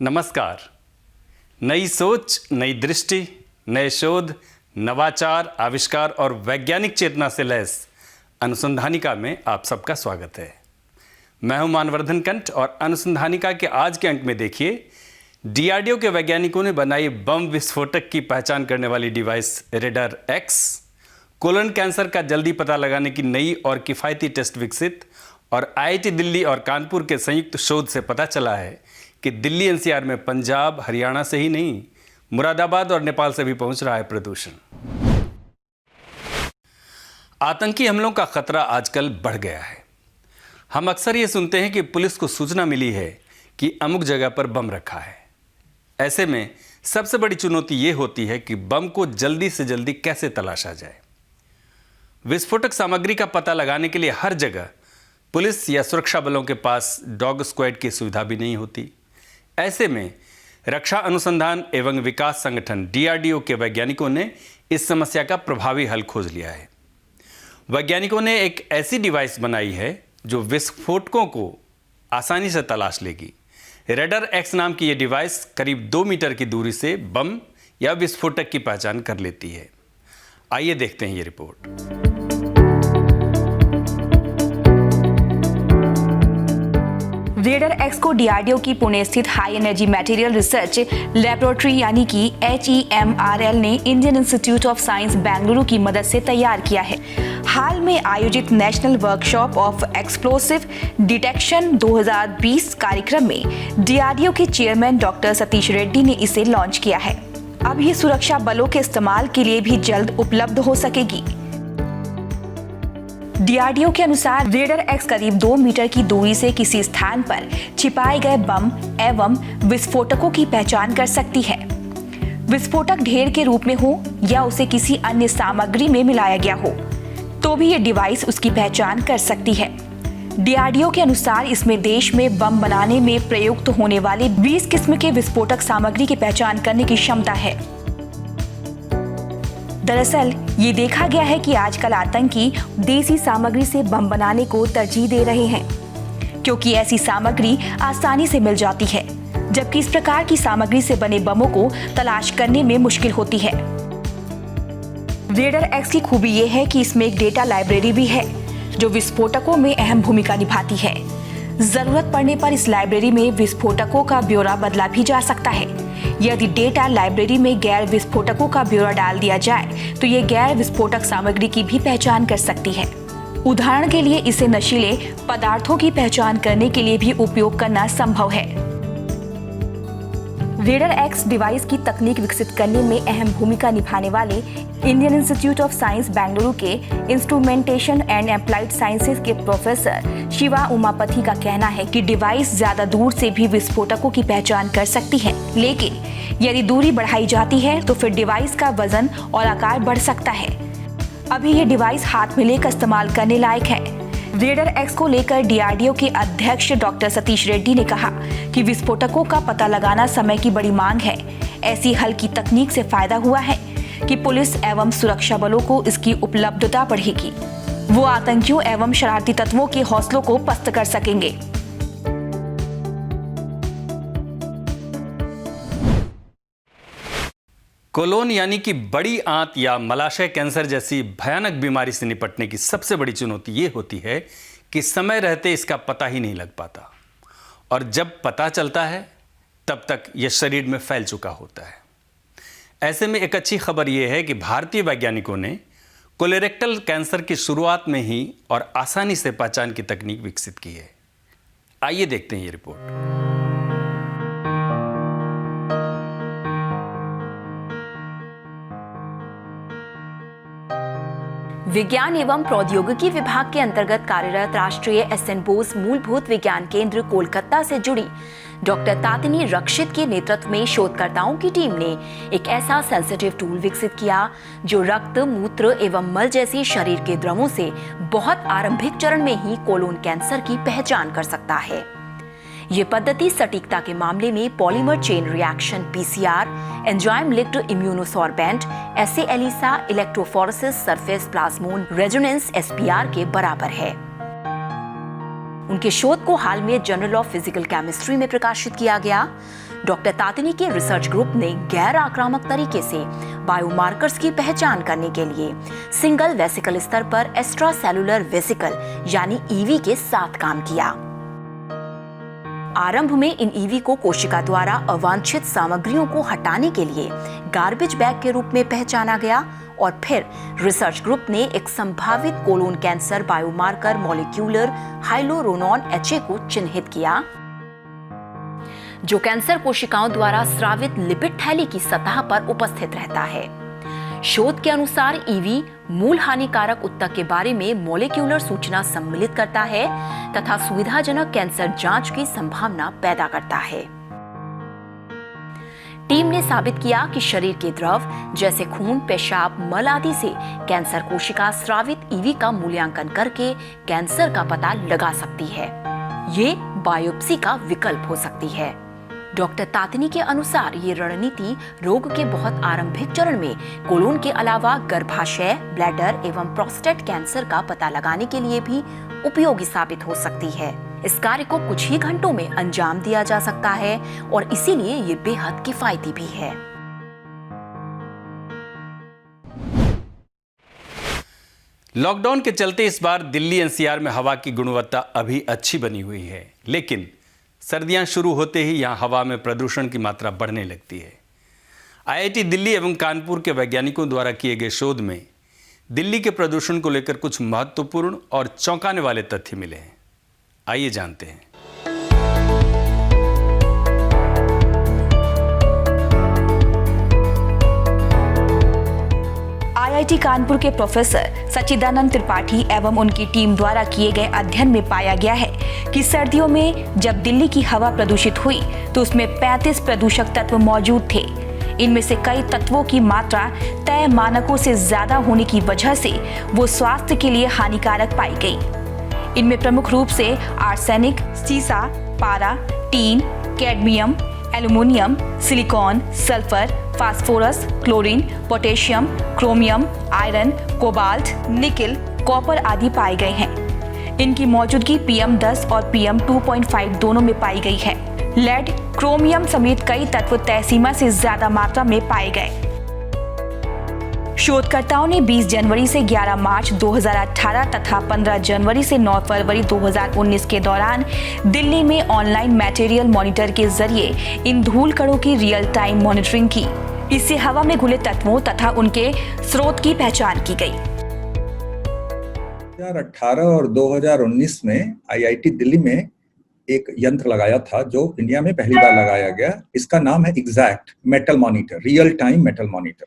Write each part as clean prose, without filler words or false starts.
नमस्कार। नई सोच, नई दृष्टि, नए शोध, नवाचार, आविष्कार और वैज्ञानिक चेतना से लैस अनुसंधानिका में आप सबका स्वागत है। मैं हूं मानवर्धन कंठ और अनुसंधानिका के आज के अंक में देखिए, डीआरडीओ के वैज्ञानिकों ने बनाई बम विस्फोटक की पहचान करने वाली device raider x, colon cancer का जल्दी पता लगाने की नई और किफ़ायती टेस्ट विकसित, और आईआईटी दिल्ली और कानपुर के संयुक्त शोध से पता चला है कि दिल्ली एनसीआर में पंजाब, हरियाणा से ही नहीं, मुरादाबाद और नेपाल से भी पहुंच रहा है प्रदूषण। आतंकी हमलों का खतरा आजकल बढ़ गया है। हम अक्सर ये सुनते हैं कि पुलिस को सूचना मिली है कि अमुक जगह पर बम रखा है। ऐसे में सबसे बड़ी चुनौती ये होती है कि बम को जल्दी से जल्दी कैसे तलाशा जाए। विस्फोटक सामग्री का पता लगाने के लिए हर जगह पुलिस या सुरक्षा बलों के पास डॉग स्क्वाड की सुविधा भी नहीं होती। ऐसे में रक्षा अनुसंधान एवं विकास संगठन डीआरडीओ के वैज्ञानिकों ने इस समस्या का प्रभावी हल खोज लिया है। वैज्ञानिकों ने एक ऐसी डिवाइस बनाई है जो विस्फोटकों को आसानी से तलाश लेगी। रेडर एक्स नाम की यह डिवाइस करीब 2 मीटर की दूरी से बम या विस्फोटक की पहचान कर लेती है। आइए देखते हैं ये रिपोर्ट। रेडर एक्स को डीआरडीओ की पुणे स्थित high energy material research laboratory यानी कि HEMRL ने Indian institute of science Bengaluru की मदद से तैयार किया है। हाल में आयोजित national workshop of explosive detection 2020 कार्यक्रम में डीआरडीओ के चेयरमैन डॉक्टर सतीश रेड्डी ने इसे लॉन्च किया है। अब ये सुरक्षा बलों के इस्तेमाल के लिए भी जल्द उपलब्ध हो सकेगी। डीआरडीओ के अनुसार रेडर एक्स करीब 2 मीटर की दूरी से किसी स्थान पर छिपाए गए बम एवं विस्फोटकों की पहचान कर सकती है। विस्फोटक ढेर के रूप में हो या उसे किसी अन्य सामग्री में मिलाया गया हो, तो भी ये डिवाइस उसकी पहचान कर सकती है। डीआरडीओ के अनुसार इसमें देश में बम बनाने में प्रयुक्त होने वाले 20 किस्म के विस्फोटक सामग्री की पहचान करने की क्षमता है। दरअसल ये देखा गया है कि आजकल आतंकी देसी सामग्री से बम बनाने को तरजीह दे रहे हैं, क्योंकि ऐसी सामग्री आसानी से मिल जाती है, जबकि इस प्रकार की सामग्री से बने बमों को तलाश करने में मुश्किल होती है। रेडर एक्स की खूबी ये है कि इसमें एक डेटा लाइब्रेरी भी है जो विस्फोटकों में अहम भूमिका निभाती है। जरूरत पड़ने पर इस लाइब्रेरी में विस्फोटकों का ब्यौरा बदला भी जा सकता है। यदि डेटा लाइब्रेरी में गैर विस्फोटकों का ब्यौरा डाल दिया जाए तो ये गैर विस्फोटक सामग्री की भी पहचान कर सकती है। उदाहरण के लिए इसे नशीले पदार्थों की पहचान करने के लिए भी उपयोग करना संभव है। रेडर एक्स डिवाइस की तकनीक विकसित करने में अहम भूमिका निभाने वाले Indian institute of science Bengaluru के इंस्ट्रूमेंटेशन एंड एप्लाइड साइंसेज के प्रोफेसर शिवा उमापति का कहना है कि डिवाइस ज्यादा दूर से भी विस्फोटकों की पहचान कर सकती है, लेकिन यदि दूरी बढ़ाई जाती है तो फिर डिवाइस का वजन और आकार बढ़ सकता है। अभी ये डिवाइस हाथ में लेकर इस्तेमाल करने लायक है। रेडर एक्स को लेकर डीआरडीओ के अध्यक्ष डॉक्टर सतीश रेड्डी ने कहा कि विस्फोटकों का पता लगाना समय की बड़ी मांग है। ऐसी हल की तकनीक से फायदा हुआ है कि पुलिस एवं सुरक्षा बलों को इसकी उपलब्धता बढ़ेगी। वो आतंकियों एवं शरारती तत्वों के हौसलों को पस्त कर सकेंगे। कोलोन यानी कि बड़ी आंत या मलाशय कैंसर जैसी भयानक बीमारी से निपटने की सबसे बड़ी चुनौती ये होती है कि समय रहते इसका पता ही नहीं लग पाता, और जब पता चलता है तब तक यह शरीर में फैल चुका होता है। ऐसे में एक अच्छी खबर यह है कि भारतीय वैज्ञानिकों ने कोलोरेक्टल कैंसर की शुरुआत में ही और आसानी से पहचान की तकनीक विकसित की है। आइए देखते हैं ये रिपोर्ट। विज्ञान एवं प्रौद्योगिकी विभाग के अंतर्गत कार्यरत राष्ट्रीय SN बोस मूलभूत विज्ञान केंद्र कोलकाता से जुड़ी डॉक्टर तातिनी रक्षित के नेतृत्व में शोधकर्ताओं की टीम ने एक ऐसा सेंसिटिव टूल विकसित किया जो रक्त, मूत्र एवं मल जैसे शरीर के द्रवों से बहुत आरंभिक चरण में ही कोलोन कैंसर की पहचान कर सकता है। ये पद्धति सटीकता के मामले में polymer chain reaction PCR, enzyme linked immunosorbent SA-ELISA, electrophoresis surface plasmon resonance SPR के बराबर है। उनके शोध को हाल में जर्नल ऑफ फिजिकल केमिस्ट्री में प्रकाशित किया गया। डॉक्टर तातनी के रिसर्च ग्रुप ने गैर आक्रामक तरीके से बायोमार्कर्स की पहचान करने के लिए सिंगल वेसिकल स्तर पर एक्स्ट्रा सेलुलर वेसिकल यानी ईवी के साथ काम किया। आरंभ में इन ईवी को कोशिका द्वारा अवांछित सामग्रियों को हटाने के लिए गार्बेज बैग के रूप में पहचाना गया और फिर रिसर्च ग्रुप ने एक संभावित colon cancer biomarker molecular hyaluronan HA को चिन्हित किया, जो कैंसर कोशिकाओं द्वारा स्रावित लिपिड थैली की सतह पर उपस्थित रहता है। शोध के अनुसार ईवी मूल हानिकारक ऊतक के बारे में मॉलिक्यूलर सूचना सम्मिलित करता है तथा सुविधाजनक कैंसर जांच की संभावना पैदा करता है। टीम ने साबित किया कि शरीर के द्रव जैसे खून, पेशाब, मल आदि से कैंसर कोशिका स्रावित ईवी का मूल्यांकन करके कैंसर का पता लगा सकती है। ये बायोप्सी का विकल्प हो सकती है। डॉक्टर तातनी के अनुसार ये रणनीति रोग के बहुत आरंभिक चरण में कोलोन के अलावा गर्भाशय, ब्लैडर एवं प्रोस्टेट कैंसर का पता लगाने के लिए भी उपयोगी साबित हो सकती है। इस कार्य को कुछ ही घंटों में अंजाम दिया जा सकता है और इसीलिए ये बेहद किफायती भी है। लॉकडाउन के चलते इस बार दिल्ली NCR में हवा की गुणवत्ता अभी अच्छी बनी हुई है, लेकिन सर्दियां शुरू होते ही यहां हवा में प्रदूषण की मात्रा बढ़ने लगती है। IIT दिल्ली एवं कानपुर के वैज्ञानिकों द्वारा किए गए शोध में दिल्ली के प्रदूषण को लेकर कुछ महत्वपूर्ण और चौंकाने वाले तथ्य मिले हैं। आइए जानते हैं। IIT कानपुर के प्रोफेसर सच्चिदानंद त्रिपाठी एवं उनकी टीम द्वारा किए गए अध्ययन में पाया गया है कि सर्दियों में जब दिल्ली की हवा प्रदूषित हुई तो उसमें 35 प्रदूषक तत्व मौजूद थे। इनमें से कई तत्वों की मात्रा तय मानकों से ज्यादा होने की वजह से वो स्वास्थ्य के लिए हानिकारक पाई गई। इनमें प्रमुख रूप से आर्सेनिक, सीसा, पारा, tin, cadmium, aluminium, silicon, sulphur, phosphorus, chlorine, potassium, chromium, iron, cobalt, nickel, copper आदि पाए गए हैं। इनकी मौजूदगी PM10 और PM 2.5 दोनों में पाई गई है। लेड, क्रोमियम समेत कई तत्व तय सीमा से ज्यादा मात्रा में पाए गए। शोधकर्ताओं ने 20 जनवरी से 11 मार्च 2018 तथा 15 जनवरी से 9 फरवरी 2019 के दौरान दिल्ली में ऑनलाइन मटेरियल मॉनिटर के जरिए इन धूल कणों की रियल टाइम मॉनिटरिंग की। इससे हवा में घुले तत्वों तथा उनके स्रोत की पहचान की गई। 2018 और 2019 में IIT दिल्ली में एक यंत्र लगाया था जो इंडिया में पहली बार लगाया गया। इसका नाम है exact metal monitor, real time metal monitor.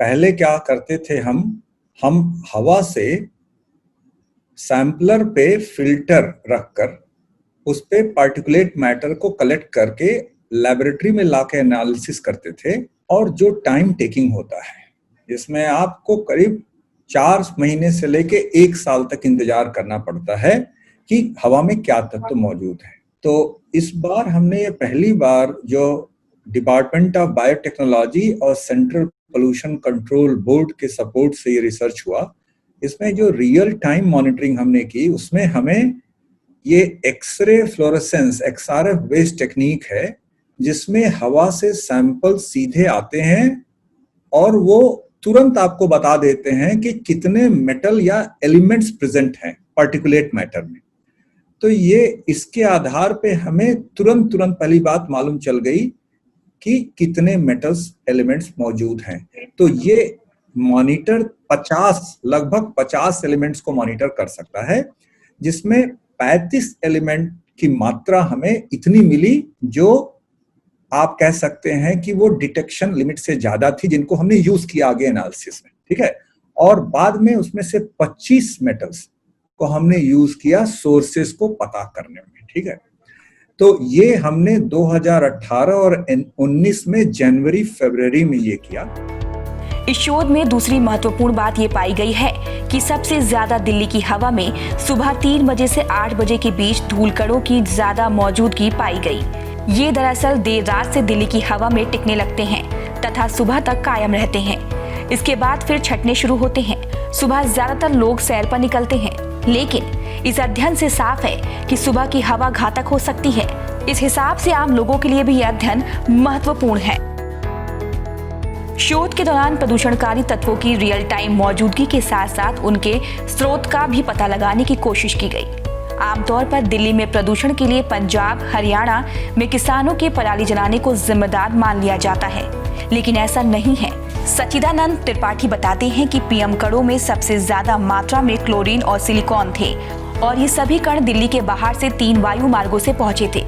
पहले क्या करते थे हम हवा से सैंपलर पे फिल्टर रखकर उस पे पार्टिकुलेट मैटर को कलेक्ट करके लेबोरेटरी में लाके एनालिसिस करते थे, और जो टाइम टेकिंग होता है जिसमें आपको करीब 4 महीने से लेके 1 साल तक इंतजार करना पड़ता है कि हवा में क्या तत्व मौजूद है। तो इस बार हमने ये पहली बार जो डिपार्टमेंट ऑफ बायोटेक्नोलॉजी और सेंट्रल पोल्यूशन कंट्रोल बोर्ड के सपोर्ट से ये रिसर्च हुआ, इसमें जो रियल टाइम मॉनिटरिंग हमने की उसमें हमें ये X ray fluorescence XRF based technique है जिसमें हवा से सैंपल सीधे आते हैं और वो तुरंत आपको बता देते हैं कि कितने मेटल या एलिमेंट्स प्रेजेंट हैं पार्टिकुलेट मैटर में। तो ये इसके आधार पे हमें तुरंत पहली बात मालूम चल गई कि कितने मेटल्स एलिमेंट्स मौजूद हैं। तो ये मॉनिटर लगभग 50 एलिमेंट्स को मॉनिटर कर सकता है, जिसमें 35 एलिमेंट की मात्रा हमें इतनी मिली जो आप कह सकते हैं कि वो डिटेक्शन लिमिट से ज्यादा थी, जिनको हमने यूज किया आगे एनालिसिस में, ठीक है। और बाद में उसमें से 25 मेटल्स को हमने यूज किया सोर्सेस को पता करने में, ठीक है। तो ये हमने 2018 और 19 में जनवरी फरवरी में ये किया। इस शोध में दूसरी महत्वपूर्ण बात ये पाई गई है कि सबसे ज्यादा दिल्ली की हवा में सुबह 3 बजे से 8 बजे के बीच धूल कणों की ज्यादा मौजूदगी पाई गई। ये दरअसल देर रात से दिल्ली की हवा में टिकने लगते हैं तथा सुबह तक कायम रहते हैं। इसके बाद फिर छटने शुरू होते हैं। सुबह ज्यादातर लोग सैर पर निकलते हैं, लेकिन इस अध्ययन से साफ है कि सुबह की हवा घातक हो सकती है इस हिसाब से आम लोगों के लिए भी यह अध्ययन महत्वपूर्ण है। शोध के दौरान प्रदूषणकारी तत्वों की रियल टाइम मौजूदगी के साथ साथ उनके स्रोत का भी पता लगाने की कोशिश की गई। आमतौर पर दिल्ली में प्रदूषण के लिए पंजाब, हरियाणा में किसानों के पराली जलाने को जिम्मेदार मान लिया जाता है, लेकिन ऐसा नहीं है। सच्चिदानंद त्रिपाठी बताते हैं कि पीएम कणों में सबसे ज्यादा मात्रा में क्लोरीन और सिलिकॉन थे और ये सभी कण दिल्ली के बाहर से 3 वायु मार्गों से पहुंचे थे।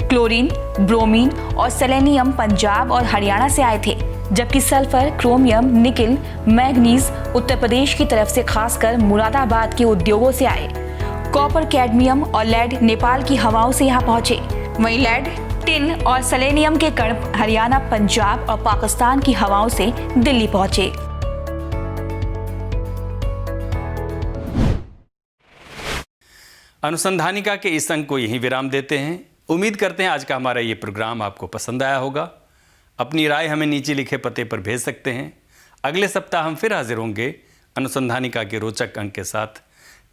क्लोरीन, ब्रोमीन और सेलेनियम पंजाब और हरियाणा से आए थे, जबकि sulphur, chromium, nickel, manganese Uttar Pradesh की तरफ से खासकर मुरादाबाद के उद्योगों से आए। कॉपर, कैडमियम और लेड नेपाल की हवाओं से यहाँ पहुंचे। वहीं लेड, टिन और सेलेनियम के कण हरियाणा, पंजाब और पाकिस्तान की हवाओं से दिल्ली पहुंचे। अनुसंधानिका के इस अंक को यहीं विराम देते हैं। उम्मीद करते हैं आज का हमारा ये प्रोग्राम आपको पसंद आया होगा। अपनी राय हमें नीचे लिखे पते पर भेज सकते हैं। अगले सप्ताह हम फिर हाजिर होंगे अनुसंधानिका के रोचक अंक के साथ।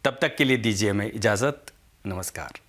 तब तक के लिए दीजिए हमें इजाज़त। नमस्कार।